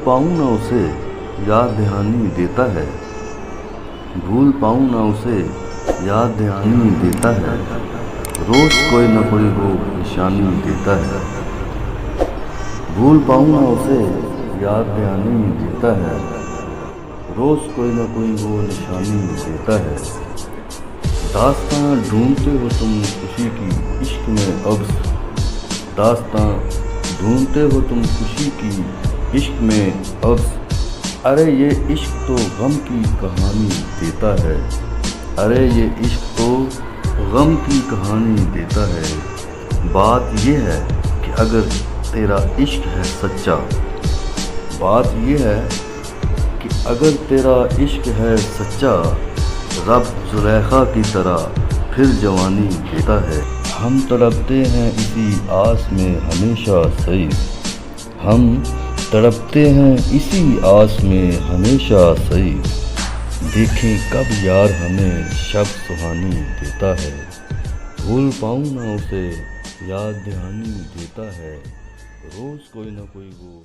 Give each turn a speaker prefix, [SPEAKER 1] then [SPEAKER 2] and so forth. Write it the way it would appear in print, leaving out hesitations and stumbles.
[SPEAKER 1] पाऊँ ना उसे याद दहानी देता है, भूल पाऊँ ना उसे याद दहानी देता है, रोज़ कोई न कोई वो निशानी देता है। भूल पाऊँ ना उसे याद दहानी देता है, रोज़ कोई न कोई वो निशानी देता है। दास्तां ढूंढते हो तुम खुशी की इश्क में अब, दास्तां ढूंढते हो तुम खुशी की इश्क में अब, अरे ये इश्क तो गम की कहानी देता है, अरे ये इश्क तो गम की कहानी देता है। बात ये है कि अगर तेरा इश्क है सच्चा, बात ये है कि अगर तेरा इश्क है सच्चा, रब जुलेखा की तरह फिर जवानी देता है। हम तड़पते हैं इसी आस में हमेशा सही, हम तड़पते हैं इसी आस में हमेशा सही, देखें कब यार हमें शब सुहानी देता है। भूल पाऊँ ना उसे याद दहानी देता है, रोज़ कोई ना कोई वो